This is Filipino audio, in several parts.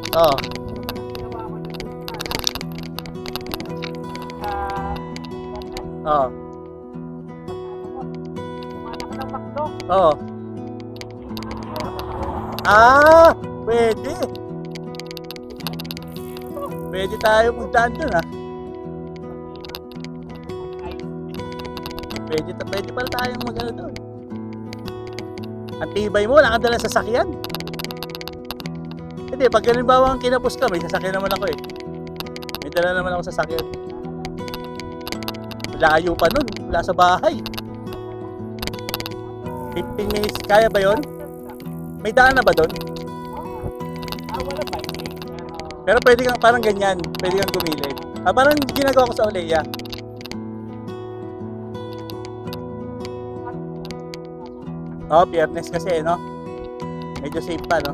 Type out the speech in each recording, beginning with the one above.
Oo. Oo. Oo. Ah, pwede. Pwede tayo magdaan dun ah. Pwede pala tayong mag-ano dun. Ang tibay mo, wala kang dalang sasakyan. Hindi, pag halimbawa ang kinapos ka, may sasakyan naman ako eh. May dala naman ako sasakyan. Layo pa nun, wala sa bahay. 15 minutes, kaya ba yon? May daan na ba doon? Wala ba? Pero pwede kang parang ganyan, pwede kang gumilid. Parang ginagawa ko sa Olea. Oh, Biyernes kasi, no? Medyo safe pa, no?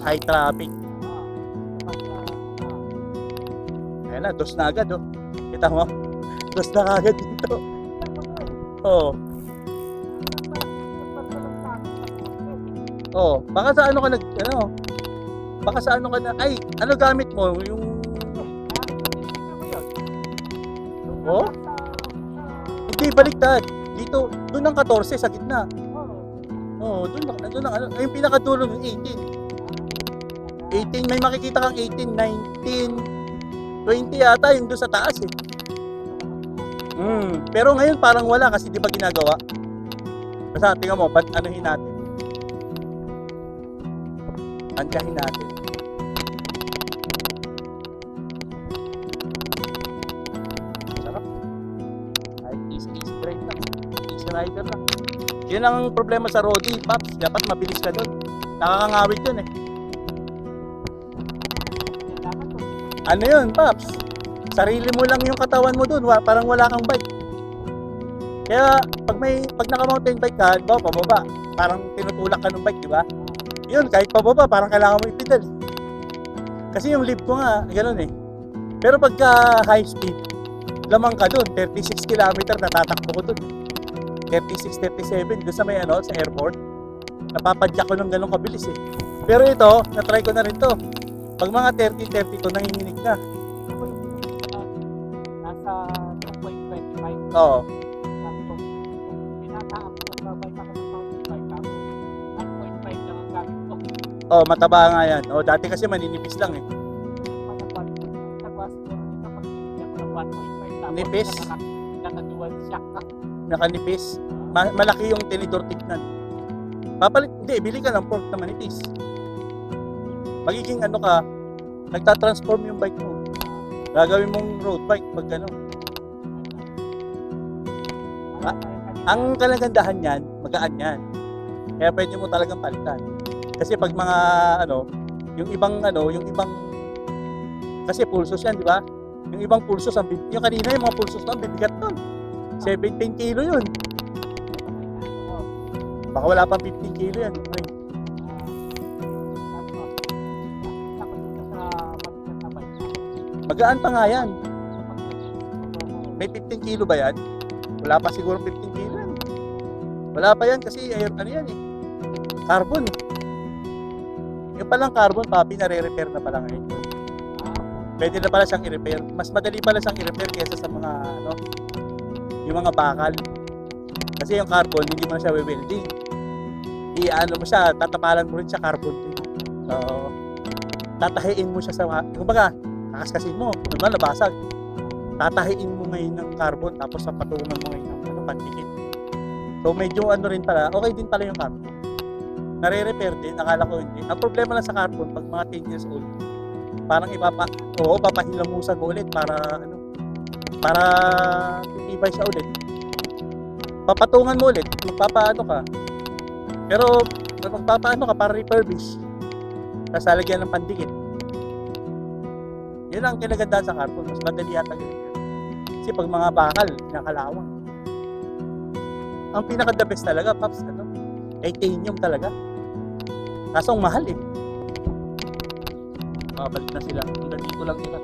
High traffic. Ayan na, dos na agad, oh. Kita mo? Dos na agad dito. Oh. Oh, baka sa ano ka baka sa ano ka na, ay, ano gamit mo? Yung, oh? Hindi, baliktad. Dito, doon ang 14 sa gitna. Oh, doon ang ano, yung pinakadulo ng 18. 18, may makikita kang 18, 19, 20 yata yung doon sa taas eh. Pero ngayon parang wala kasi di ba ginagawa? Basta tingnan mo, anuhin natin. Andahin natin. Sarap. Ay, easy ride lang. Easy rider lang. Yun ang problema sa roadie, Paps. Dapat mabilis ka doon. Nakakangawit yun eh. Ano yun, Paps? Sarili mo lang yung katawan mo doon, parang wala kang bike. Kaya pag naka-mountain bike ka, ba pababa, parang tinutulak ka ng bike, di ba? Yun, kahit pababa, parang kailangan mo ipedal. Kasi yung lift ko nga, gano'n eh. Pero pagka high speed, lamang ka doon, 36 km natatakbo ko doon. 36, 37, doon sa may ano, sa airport. Napapadyak ko ng gano'ng kabilis eh. Pero ito, na-try ko na rin to. Pag mga 30, 32, nanginginig na. Nasa 2.25. Oo. Pinataak ko sa bike ako ng mountain bike ako. 1.5 lang ang gamit ko. Oh, mataba nga yan. Oh, dati kasi maninipis lang eh. Nipis? Naka-dual shock ka. Nakanipis. Malaki yung tinidor tignan. Hindi, bili ka ng fork na manipis. Magiging ano ka, nagtatransform yung bike mo. Gagawin mong road bike pag gano'n. Ang kalagandahan yan, magaan yan. Kaya pwede mo talagang palitan. Kasi pag mga yung ibang kasi pulsos yan, di ba? Yung ibang pulsos, yung kanina yung mga pulsos lang, bibigat nun. 17 kilo yun. Baka wala pang 15 kilo yan. Ay. Magaan pa nga yan. May 15 kilo ba yan? Wala pa siguro 15 kilo yan. Wala pa yan kasi ano yan eh. Carbon eh. Yung palang carbon, papi, nare-repair na pala ngayon. Pwede na pala siyang i-repair. Mas madali pala siyang i-repair kaysa sa mga yung mga bakal. Kasi yung carbon, hindi mo na siya welding. I-ano mo siya, tatapalan mo rin siya carbon. Tatahiin mo siya sa kumbaga, kakaskasin mo, naman nabasag. Tatahiin mo ngayon ng carbon tapos patungan mo ngayon ng pandikit. So medyo rin pala, okay din pala yung carbon. Nare-repair din, akala ko hindi. Ang problema lang sa carbon, pag mga 10 years old, parang papahilamusan mo ulit para titibay siya ulit. Papatungan mo ulit, magpapaano ka. Pero magpapaano ka para refurbish. Tapos lalagyan ng pandikit. Yun ang kinagandaan sa carbon, mas madali yata ganyan. Kasi pag mga bakal, pinakalawang. Ang pinaka-the best talaga, Paps, titanium talaga. Kaso ang mahal eh. Balik na sila. Hanggang dito lang sila.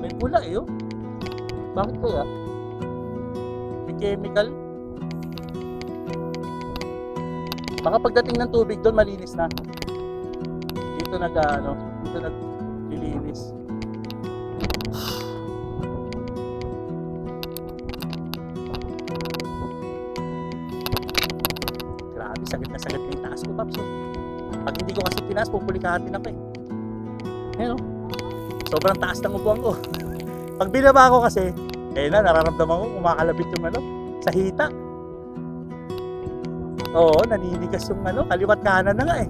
May pula eh oh. Bakit kaya? chemical. Baka pagdating ng tubig doon, malinis na. Dito dito naglilinis. Grabe, sakit na yung taas ko, Paps. Oh. Pag hindi ko kasi tinaas, pupulikahatin ako eh. Ayan, oh. Sobrang taas ng upuan ko. Pag binaba ko kasi, nararamdaman ko kumakalabit yung sa hita. Oo, naninigas yung kaliwat kanan na nga eh.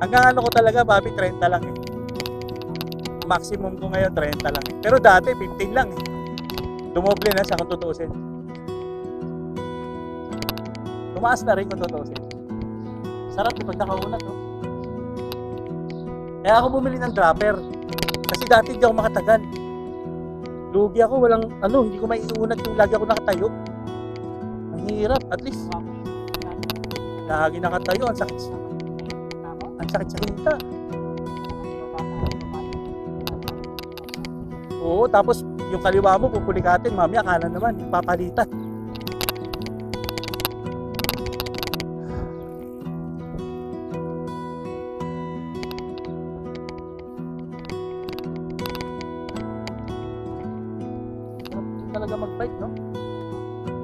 Hanggang ko talaga, Bobby, 30 lang eh. Maximum ko ngayon, 30 lang eh. Pero dati, 15 lang eh. Dumoble na siya kung tutuusin. Tumaas na rin kung tutuusin. Sarap yung pagkakaunat, oh. Kaya ako bumili ng dropper. Kasi dati hindi ako makatagal. Lugi ako, hindi ko maiunat yung lagi ako nakatayo. Ang hirap, at least. Lagi nakatayo, ang sakit sa hita. Oo, tapos yung kaliwa mo pupulikatin, mamaya kanan naman, papalitan. Talaga mag-bike, no?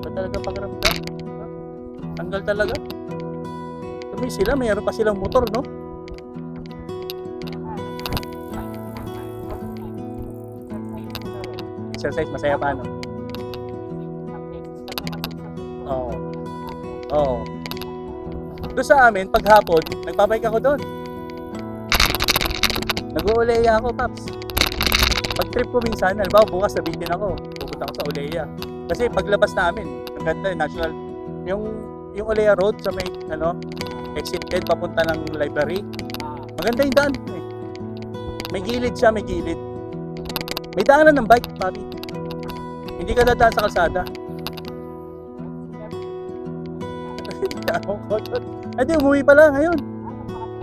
Ba talaga pagramdam? Tanggal talaga. Sabi sila, mayroon pa silang motor, no? Exercise, masaya pa, no? Oo. Oo. Doon sa amin, paghapon, nagbabike ako doon. Nag-uuleya ako, Paps. Pag trip ko minsan, halimbawa bukas sabihin ako, pupunta ako sa Oleya. Kasi paglabas namin, ang ganda, national, yung Oleya Road sa may, exit 10 papunta ng library. Maganda yung daan eh. May gilid siya, may gilid. May daanan ng bike, Bobby. Hindi ka dadaan sa kalsada. Hindi, umuwi pala ngayon.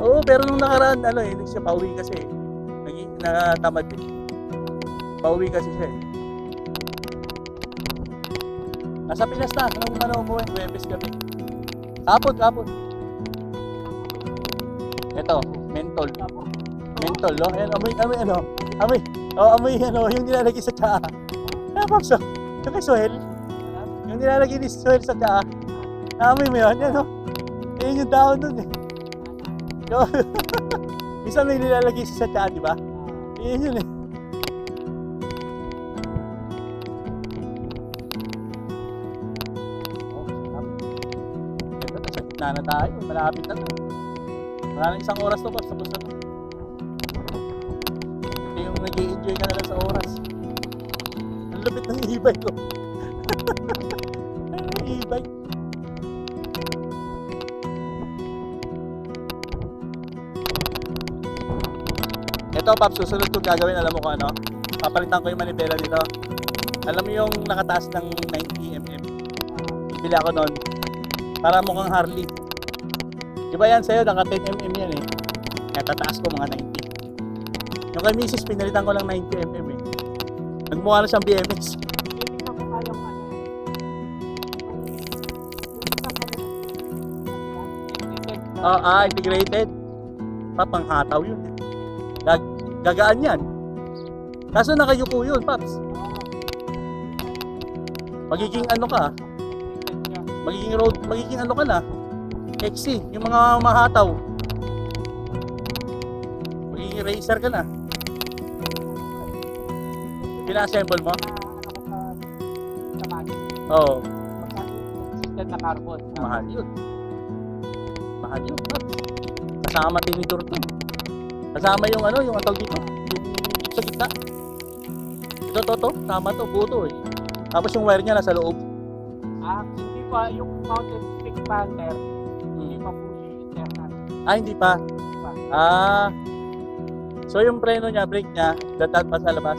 Oo, pero nung nakaraan, hindi siya pauwi kasi. Natamad din. Pauwi kasi siya eh. Nasa Pinas na, umuwi, Huwebes gabi. Kapot. Ito, mentol. Mentol, no? Ayan, amoy, yung nilalagay sa tsaa. Paps, yung kay Sohel. Yung nilalagay ni Sohel sa tsaa. Amoy mo yun, yan, no? Yan yung dahon nun eh. Minsan may nilalagay sa tsaa, di ba? Yan yun eh. Na tayo, malapit na to. Wala na isang oras to, Paps, tapos na to. Ito yung nag-i-enjoy ka na lang sa oras. Ang lupit ng e-bike ko. E-bike. Ito, Paps, susunod ko gagawin, alam mo kung ano? Papalitan ko yung manibela dito. Alam mo yung nakataas ng 90mm. Bibili ako noon. Para mukhang Harley. Diba yan sa'yo, naka 10mm yan eh. Kaya tataas ko mga 90. Yung kay Mrs. pinalitan ko lang 90mm eh. Nagmukha na siyang BMX. Integrated. Papanghataw yun eh. Gagaan yan. Kaso nakayuko yun, Paps. Magiging ka na, XC, yung mga mahataw. Magiging racer ka na. Pina-assemble mo? Oo. System na carbon. Mahal yun. Kasama tinidor to. Kasama yung yung atol dito. Yung sa gitna. Ito. Tama to, buto eh. Tapos yung wire niya nasa loob. Hindi pa yung mountain stick pattern. Hindi pa po yung internal. Hindi pa. So yung preno niya, brake niya, datat pa sa labas.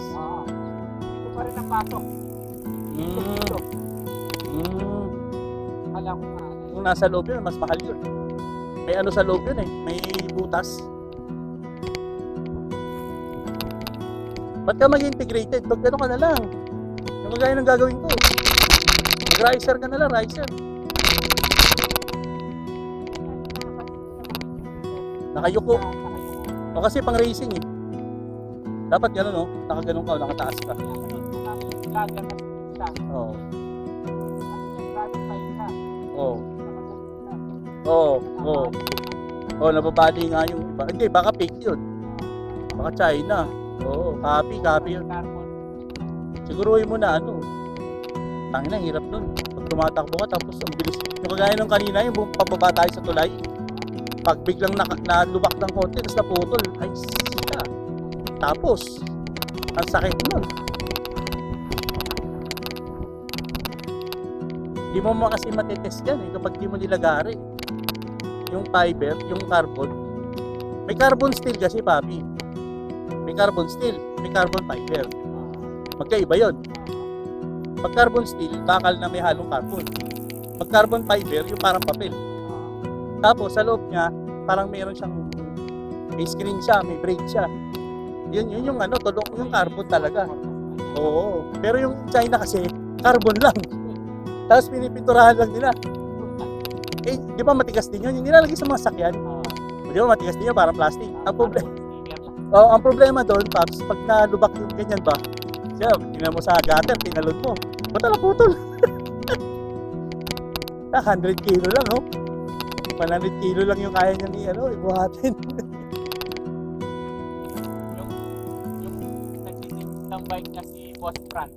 Dito pa rin ang pasok. Alam ko nga. Kung nasa loob yun, mas mahal yun. May sa loob yun eh. May butas. Ba't ka mag-integrated? Pag ka na lang. Yung kagaya ng gagawin ko. Mag-riser ka na lang, riser. Nakayuko. O kasi pang racing eh. Dapat gano'n, no? Nakaganon ka o nakataas ka. Oo. Oo. Oo. Oo. Oo, nababali nga yung iba. Hindi, baka fake yun. Baka China. Oo, copy yun. Siguruhin mo na ano. Tangina, hirap nun. Pag tumatakbo ka tapos ang bilis. Yung kagaya nung kanina, yung pababa tayo sa tulay. Pag biglang nalubak ng konti, tapos naputol. Ay, sita. Tapos, ang sakit nun. Di mo kasi matitest yan eh, kapag di mo nilagari. Yung fiber, yung carbon. May carbon steel kasi, papi. May carbon steel, may carbon fiber. Magkaiba yun. Pag carbon steel, bakal na may halong carbon. Pag carbon fiber, yung parang papel. Tapos sa loob niya, parang mayroon siyang may screen siya, may braid siya. Yun yung ano, tulong yung carbon talaga. Oo. Pero yung China kasi, carbon lang. Tapos pinipinturahan lang nila. Eh, di ba matigas din yun? Yung nilalagay sa mga sakyan. Di ba matigas din yun, parang plastic. Ang problema doon, Paps, pag nalubak yung ganyan ba, siya, tingnan mo sa gutter, tinalon mo. Ba't putol? 100 kilo lang, oh. 100 kilo lang yung kaya niya ibuhatin. yung nagtitinda ng bike niya si Boss Frank.